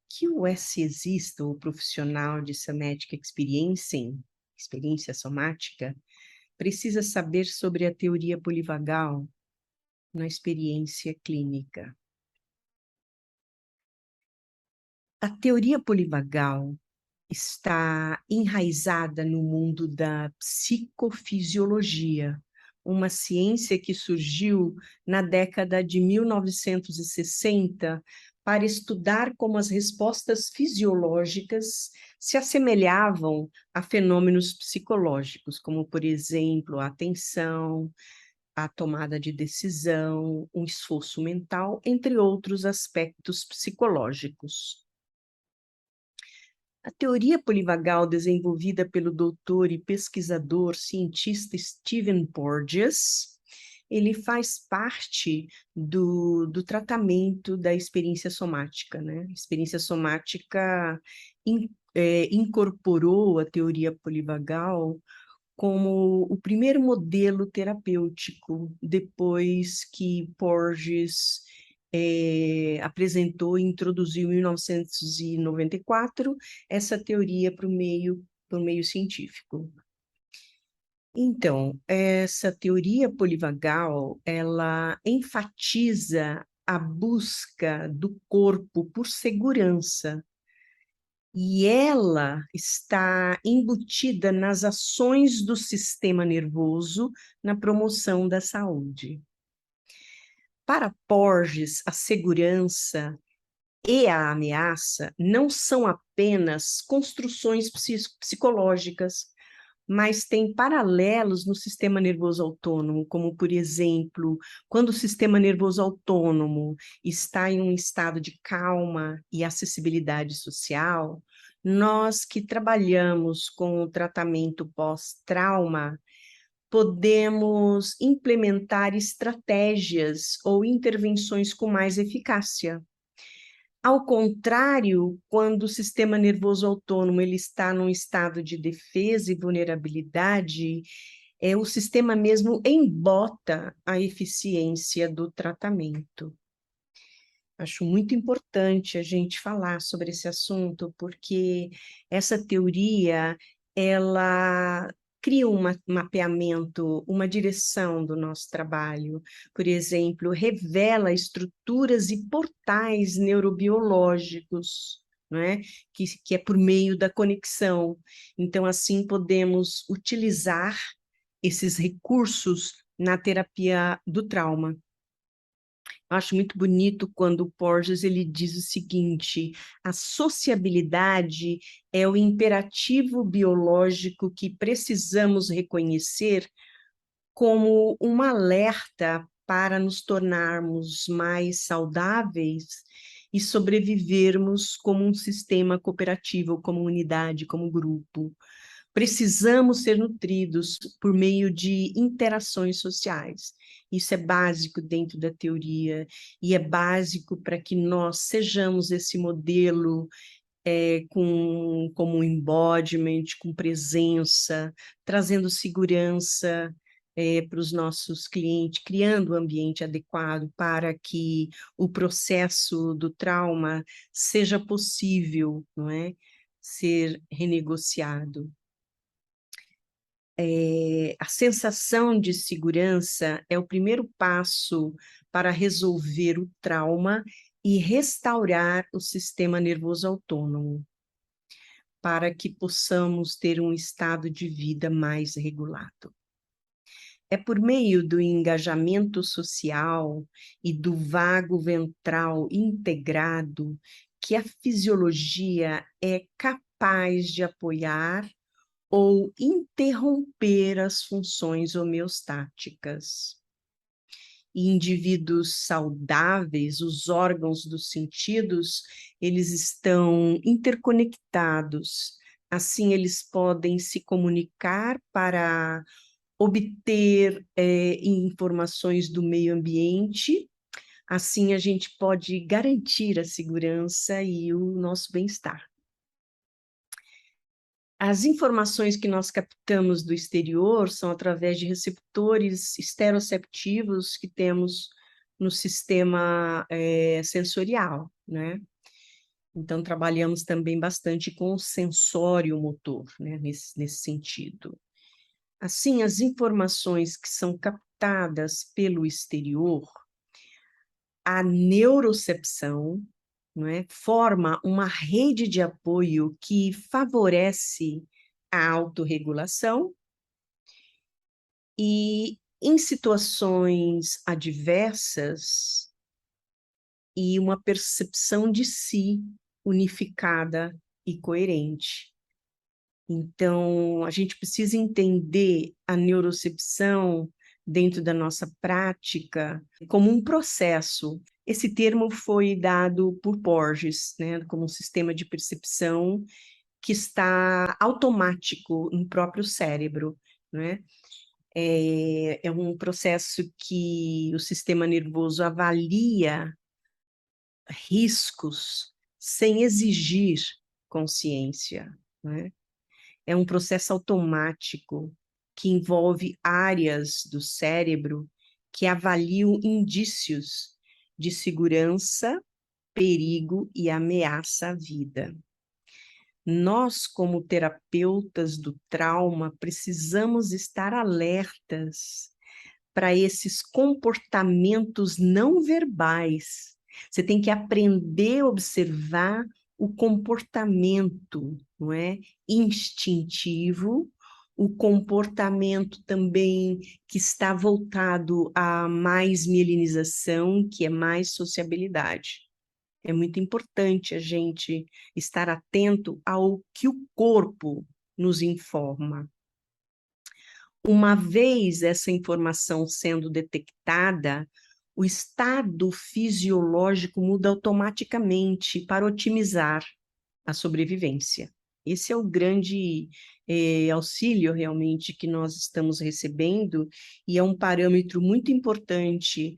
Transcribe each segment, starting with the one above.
Que o SESista, o profissional de Somatic experiência somática, precisa saber sobre a teoria polivagal na experiência clínica. A teoria polivagal está enraizada no mundo da psicofisiologia, uma ciência que surgiu na década de 1960 para estudar como as respostas fisiológicas se assemelhavam a fenômenos psicológicos, como, por exemplo, a atenção, a tomada de decisão, um esforço mental, entre outros aspectos psicológicos. A teoria polivagal desenvolvida pelo doutor e pesquisador cientista Stephen Porges, ele faz parte do tratamento da experiência somática, né? A experiência somática incorporou a teoria polivagal como o primeiro modelo terapêutico, depois que Porges apresentou e introduziu em 1994 essa teoria para o meio científico. Então, essa teoria polivagal, ela enfatiza a busca do corpo por segurança, e ela está embutida nas ações do sistema nervoso na promoção da saúde. Para Porges, a segurança e a ameaça não são apenas construções psicológicas, mas têm paralelos no sistema nervoso autônomo, como, por exemplo, quando o sistema nervoso autônomo está em um estado de calma e acessibilidade social, nós que trabalhamos com o tratamento pós-trauma, podemos implementar estratégias ou intervenções com mais eficácia. Ao contrário, quando o sistema nervoso autônomo ele está num estado de defesa e vulnerabilidade, o sistema mesmo embota a eficiência do tratamento. Acho muito importante a gente falar sobre esse assunto, porque essa teoria, ela cria um mapeamento, uma direção do nosso trabalho. Por exemplo, revela estruturas e portais neurobiológicos, não é? Que é por meio da conexão. Então, assim, podemos utilizar esses recursos na terapia do trauma. Acho muito bonito quando o Porges ele diz o seguinte: a sociabilidade é o imperativo biológico que precisamos reconhecer como um alerta para nos tornarmos mais saudáveis e sobrevivermos como um sistema cooperativo, como unidade, como grupo. Precisamos ser nutridos por meio de interações sociais. Isso é básico dentro da teoria e é básico para que nós sejamos esse modelo como um embodiment, com presença, trazendo segurança para os nossos clientes, criando um ambiente adequado para que o processo do trauma seja possível, não é? Ser renegociado. A sensação de segurança é o primeiro passo para resolver o trauma e restaurar o sistema nervoso autônomo, para que possamos ter um estado de vida mais regulado. É por meio do engajamento social e do vago ventral integrado que a fisiologia é capaz de apoiar ou interromper as funções homeostáticas. Em indivíduos saudáveis, os órgãos dos sentidos, eles estão interconectados. Assim, eles podem se comunicar para obter informações do meio ambiente. Assim, a gente pode garantir a segurança e o nosso bem-estar. As informações que nós captamos do exterior são através de receptores esteroceptivos que temos no sistema sensorial, né? Então, trabalhamos também bastante com o sensório motor, né, nesse sentido. Assim, as informações que são captadas pelo exterior, a neurocepção, não é, forma uma rede de apoio que favorece a autorregulação e, em situações adversas, e uma percepção de si unificada e coerente. Então, a gente precisa entender a neurocepção dentro da nossa prática como um processo. Esse termo foi dado por Porges, né, como um sistema de percepção que está automático no próprio cérebro, né? É um processo que o sistema nervoso avalia riscos sem exigir consciência, né? É um processo automático que envolve áreas do cérebro que avaliam indícios de segurança, perigo e ameaça à vida. Nós, como terapeutas do trauma, precisamos estar alertas para esses comportamentos não verbais. Você tem que aprender a observar o comportamento, não é? Instintivo, o comportamento também que está voltado a mais mielinização, que é mais sociabilidade. É muito importante a gente estar atento ao que o corpo nos informa. Uma vez essa informação sendo detectada, o estado fisiológico muda automaticamente para otimizar a sobrevivência. Esse é o grande auxílio realmente que nós estamos recebendo e é um parâmetro muito importante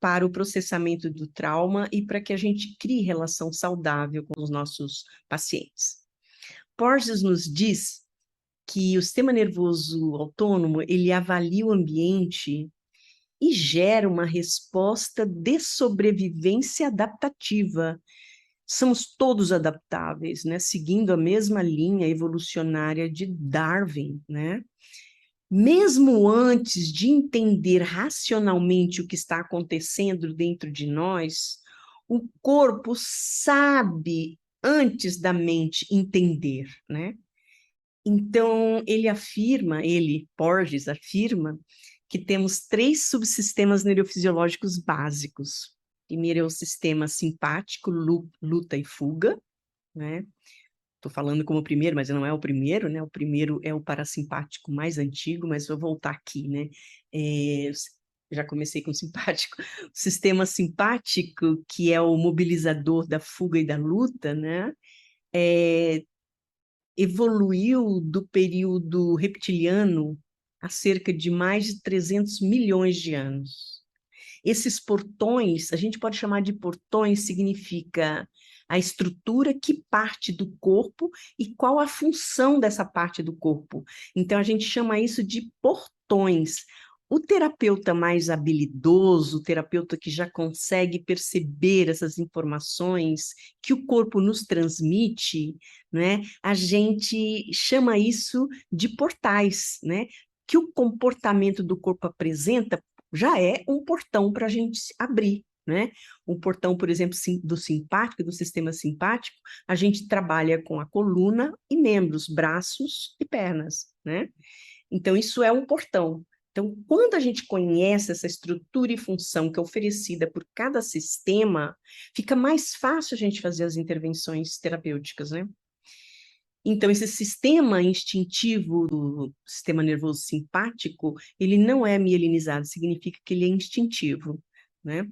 para o processamento do trauma e para que a gente crie relação saudável com os nossos pacientes. Porges nos diz que o sistema nervoso autônomo, ele avalia o ambiente e gera uma resposta de sobrevivência adaptativa. Somos todos adaptáveis, né? Seguindo a mesma linha evolucionária de Darwin, né? Mesmo antes de entender racionalmente o que está acontecendo dentro de nós, o corpo sabe antes da mente entender, né? Então, Porges, afirma que temos 3 subsistemas neurofisiológicos básicos. Primeiro é o sistema simpático, luta e fuga, né? Estou falando como o primeiro, mas não é o primeiro, né? O primeiro é o parasimpático mais antigo, mas vou voltar aqui, né? Já comecei com o simpático. O sistema simpático, que é o mobilizador da fuga e da luta, né? Evoluiu do período reptiliano há cerca de mais de 300 milhões de anos. Esses portões, a gente pode chamar de portões, significa a estrutura que parte do corpo e qual a função dessa parte do corpo. Então, a gente chama isso de portões. O terapeuta mais habilidoso, o terapeuta que já consegue perceber essas informações que o corpo nos transmite, né? A gente chama isso de portais, né? Que o comportamento do corpo apresenta já é um portão para a gente abrir, né? Um portão, por exemplo, do simpático, do sistema simpático, a gente trabalha com a coluna e membros, braços e pernas, né? Então, isso é um portão. Então, quando a gente conhece essa estrutura e função que é oferecida por cada sistema, fica mais fácil a gente fazer as intervenções terapêuticas, né? Então, esse sistema instintivo do sistema nervoso simpático, ele não é mielinizado, significa que ele é instintivo, né?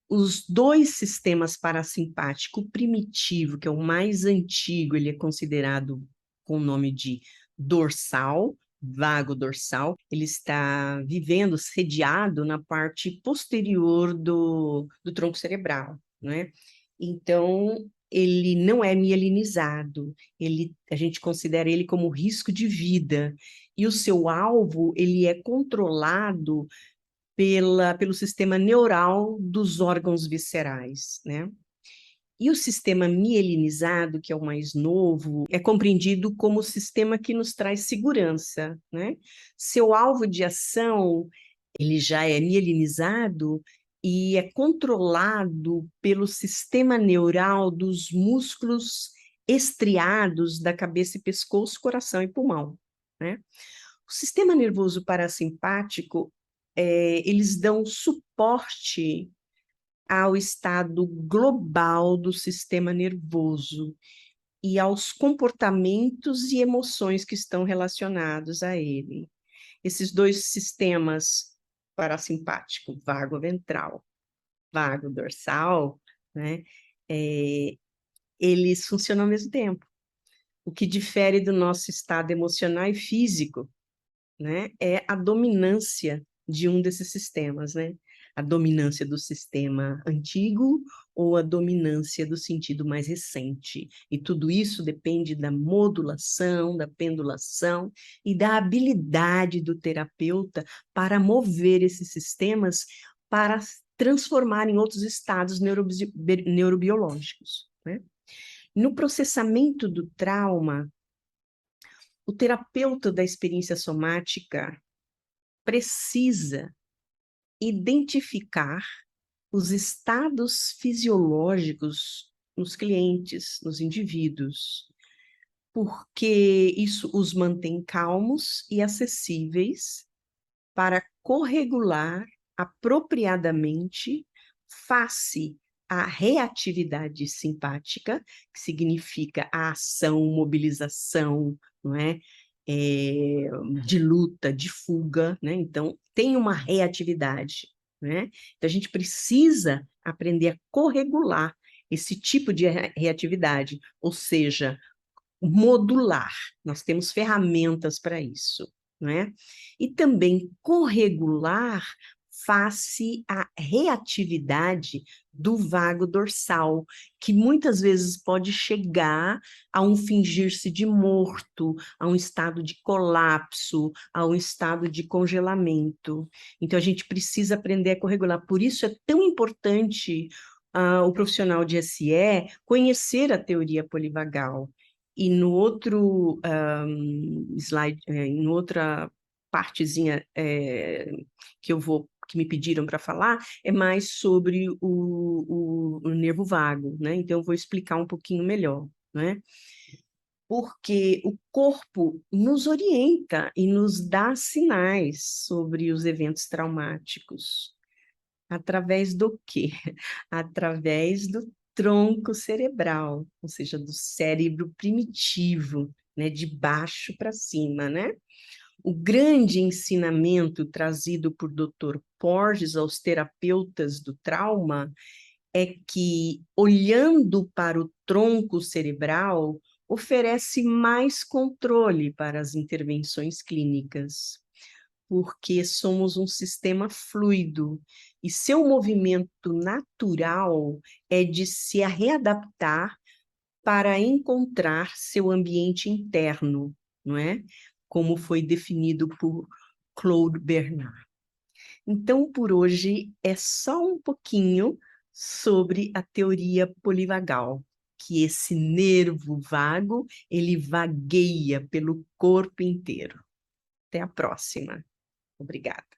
Os 2 sistemas parasimpático primitivo, que é o mais antigo, ele é considerado com o nome de dorsal, vago dorsal, ele está vivendo, sediado na parte posterior do tronco cerebral, né? Então, ele não é mielinizado, a gente considera ele como risco de vida, e o seu alvo, ele é controlado pelo sistema neural dos órgãos viscerais, né? E o sistema mielinizado, que é o mais novo, é compreendido como o sistema que nos traz segurança, né? Seu alvo de ação, ele já é mielinizado e é controlado pelo sistema neural dos músculos estriados da cabeça e pescoço, coração e pulmão, né? O sistema nervoso parasimpático, eles dão suporte ao estado global do sistema nervoso e aos comportamentos e emoções que estão relacionados a ele. Esses dois sistemas, parasimpático, vago ventral, vago dorsal, né, eles funcionam ao mesmo tempo. O que difere do nosso estado emocional e físico, né, é a dominância de um desses sistemas, né? A dominância do sistema antigo ou a dominância do sentido mais recente. E tudo isso depende da modulação, da pendulação e da habilidade do terapeuta para mover esses sistemas para transformar em outros estados neurobiológicos, né? No processamento do trauma, o terapeuta da experiência somática precisa identificar os estados fisiológicos nos clientes, nos indivíduos, porque isso os mantém calmos e acessíveis para corregular apropriadamente face à reatividade simpática, que significa a ação, mobilização, não é? De luta, de fuga, né? Então, tem uma reatividade, né? Então, a gente precisa aprender a corregular esse tipo de reatividade, ou seja, modular. Nós temos ferramentas para isso, não é? E também corregular face à reatividade do vago dorsal, que muitas vezes pode chegar a um fingir-se de morto, a um estado de colapso, a um estado de congelamento. Então, a gente precisa aprender a corregular. Por isso é tão importante o profissional de SE conhecer a teoria polivagal. E no outro slide, em outra partezinha que me pediram para falar, é mais sobre o nervo vago, né? Então eu vou explicar um pouquinho melhor, né? Porque o corpo nos orienta e nos dá sinais sobre os eventos traumáticos. Através do quê? Através do tronco cerebral, ou seja, do cérebro primitivo, né, de baixo para cima, né? O grande ensinamento trazido por Dr. Porges aos terapeutas do trauma é que, olhando para o tronco cerebral, oferece mais controle para as intervenções clínicas, porque somos um sistema fluido e seu movimento natural é de se readaptar para encontrar seu ambiente interno, não é? Como foi definido por Claude Bernard. Então, por hoje, é só um pouquinho sobre a teoria polivagal, que esse nervo vago, ele vagueia pelo corpo inteiro. Até a próxima. Obrigada.